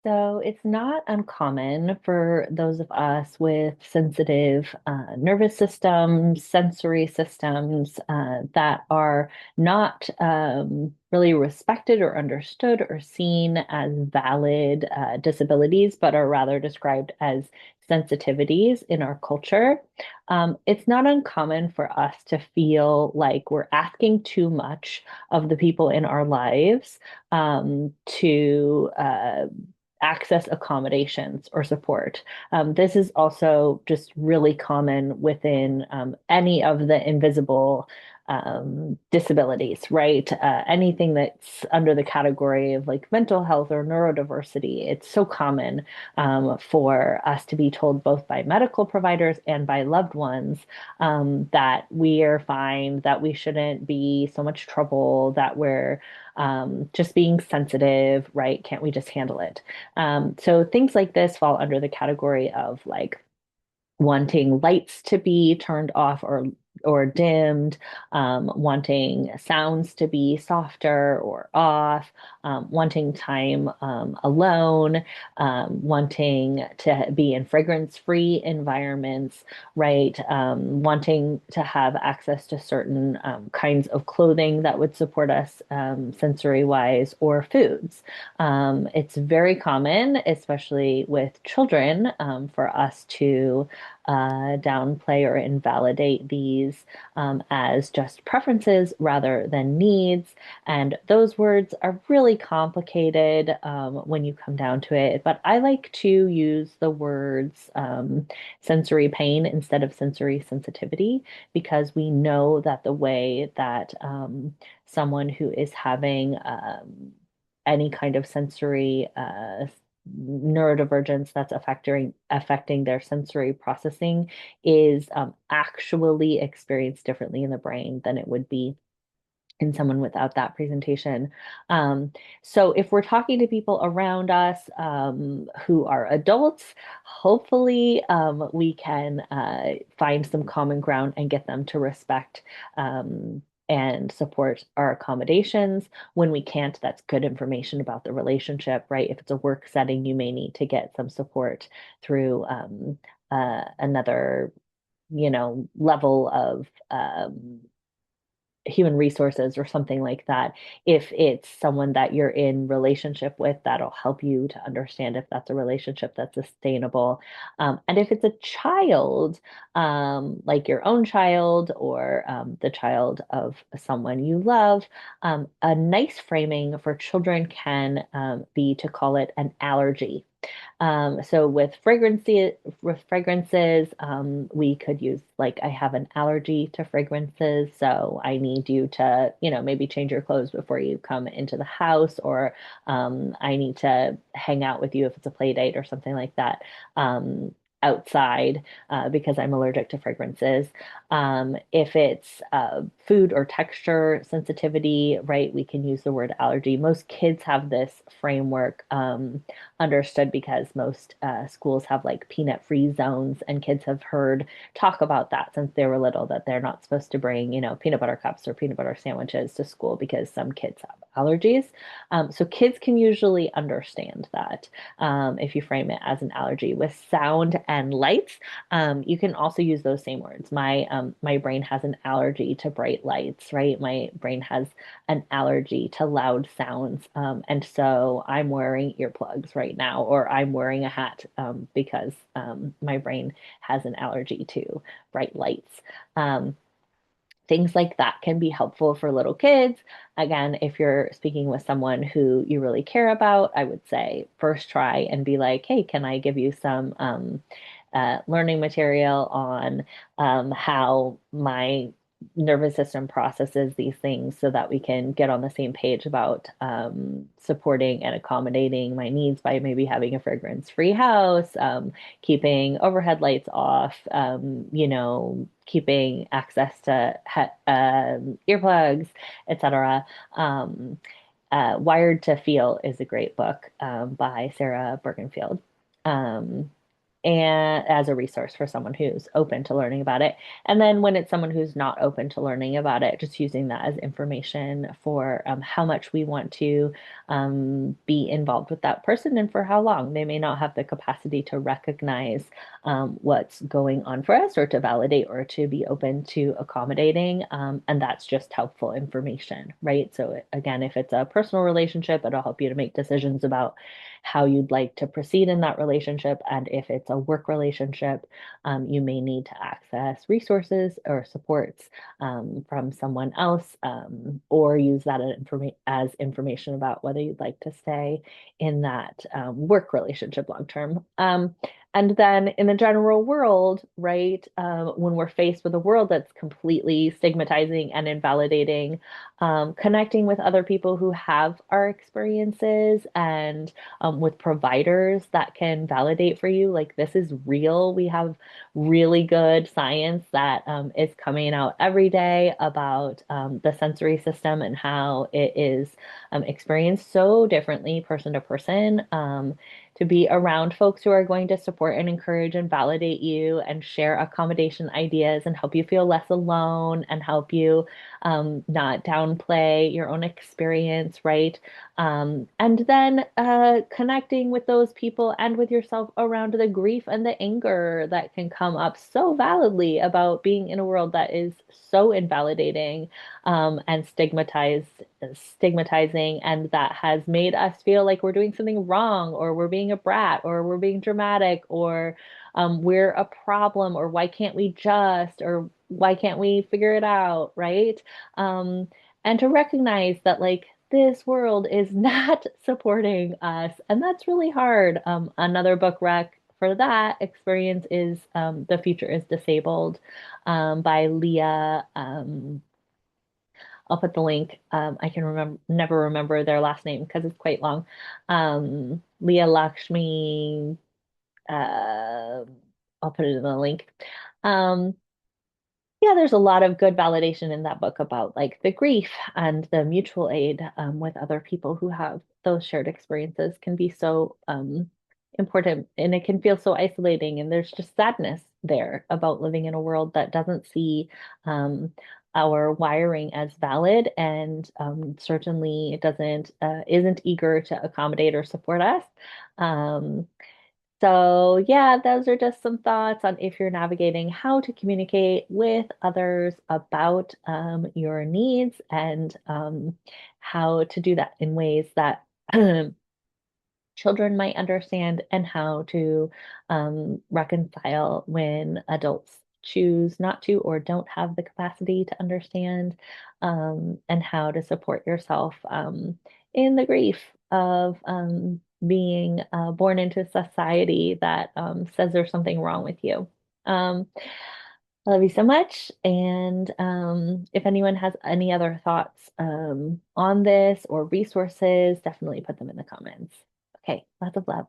So it's not uncommon for those of us with sensitive nervous systems, sensory systems that are not really respected or understood or seen as valid disabilities, but are rather described as sensitivities in our culture. It's not uncommon for us to feel like we're asking too much of the people in our lives to access accommodations or support. This is also just really common within any of the invisible disabilities, right? Anything that's under the category of like mental health or neurodiversity, it's so common for us to be told both by medical providers and by loved ones that we are fine, that we shouldn't be so much trouble, that we're just being sensitive, right? Can't we just handle it? So things like this fall under the category of like wanting lights to be turned off or dimmed, wanting sounds to be softer or off, wanting time alone, wanting to be in fragrance-free environments, right? Wanting to have access to certain kinds of clothing that would support us sensory-wise or foods. It's very common, especially with children, for us to downplay or invalidate these as just preferences rather than needs. And those words are really complicated when you come down to it. But I like to use the words sensory pain instead of sensory sensitivity because we know that the way that someone who is having any kind of sensory neurodivergence that's affecting their sensory processing is actually experienced differently in the brain than it would be in someone without that presentation. Um, so if we're talking to people around us who are adults, hopefully we can find some common ground and get them to respect and support our accommodations. When we can't, that's good information about the relationship, right? If it's a work setting, you may need to get some support through another, level of human resources or something like that. If it's someone that you're in relationship with, that'll help you to understand if that's a relationship that's sustainable. And if it's a child, like your own child or the child of someone you love, a nice framing for children can be to call it an allergy. So with fragrances, we could use like I have an allergy to fragrances, so I need you to, maybe change your clothes before you come into the house, or I need to hang out with you if it's a play date or something like that. Outside because I'm allergic to fragrances. If it's food or texture sensitivity, right, we can use the word allergy. Most kids have this framework understood because most schools have like peanut free zones, and kids have heard talk about that since they were little that they're not supposed to bring, peanut butter cups or peanut butter sandwiches to school because some kids have allergies. So kids can usually understand that if you frame it as an allergy. With sound and lights, you can also use those same words. My brain has an allergy to bright lights, right? My brain has an allergy to loud sounds. And so I'm wearing earplugs right now, or I'm wearing a hat because my brain has an allergy to bright lights. Um, Things like that can be helpful for little kids. Again, if you're speaking with someone who you really care about, I would say first try and be like, hey, can I give you some learning material on how my nervous system processes these things so that we can get on the same page about supporting and accommodating my needs by maybe having a fragrance-free house, keeping overhead lights off, keeping access to earplugs, etc. Wired to Feel is a great book by Sarah Bergenfield. Um, and as a resource for someone who's open to learning about it. And then when it's someone who's not open to learning about it, just using that as information for how much we want to be involved with that person and for how long. They may not have the capacity to recognize what's going on for us or to validate or to be open to accommodating. And that's just helpful information, right? So, again, if it's a personal relationship, it'll help you to make decisions about how you'd like to proceed in that relationship. And if it's a work relationship, you may need to access resources or supports from someone else, or use that as information about whether you'd like to stay in that work relationship long term. And then in the general world, right, when we're faced with a world that's completely stigmatizing and invalidating, connecting with other people who have our experiences and with providers that can validate for you, like this is real. We have really good science that is coming out every day about the sensory system and how it is experienced so differently person to person. To be around folks who are going to support and encourage and validate you and share accommodation ideas and help you feel less alone and help you not downplay your own experience, right? And then connecting with those people and with yourself around the grief and the anger that can come up so validly about being in a world that is so invalidating and stigmatizing, and that has made us feel like we're doing something wrong, or we're being a brat, or we're being dramatic, or we're a problem, or why can't we just, or why can't we figure it out, right? Um, and to recognize that, like, this world is not supporting us, and that's really hard. Another book rec for that experience is The Future is Disabled by Leah. I'll put the link. I can never remember their last name because it's quite long. Leah Lakshmi. Uh, I'll put it in the link. Um, yeah, there's a lot of good validation in that book about like the grief and the mutual aid with other people who have those shared experiences can be so important, and it can feel so isolating. And there's just sadness there about living in a world that doesn't see our wiring as valid, and certainly it doesn't isn't eager to accommodate or support us. Um, so, yeah, those are just some thoughts on if you're navigating how to communicate with others about your needs, and how to do that in ways that children might understand, and how to reconcile when adults choose not to or don't have the capacity to understand, and how to support yourself in the grief of being born into a society that says there's something wrong with you. Um, I love you so much. And if anyone has any other thoughts on this or resources, definitely put them in the comments. Okay, lots of love.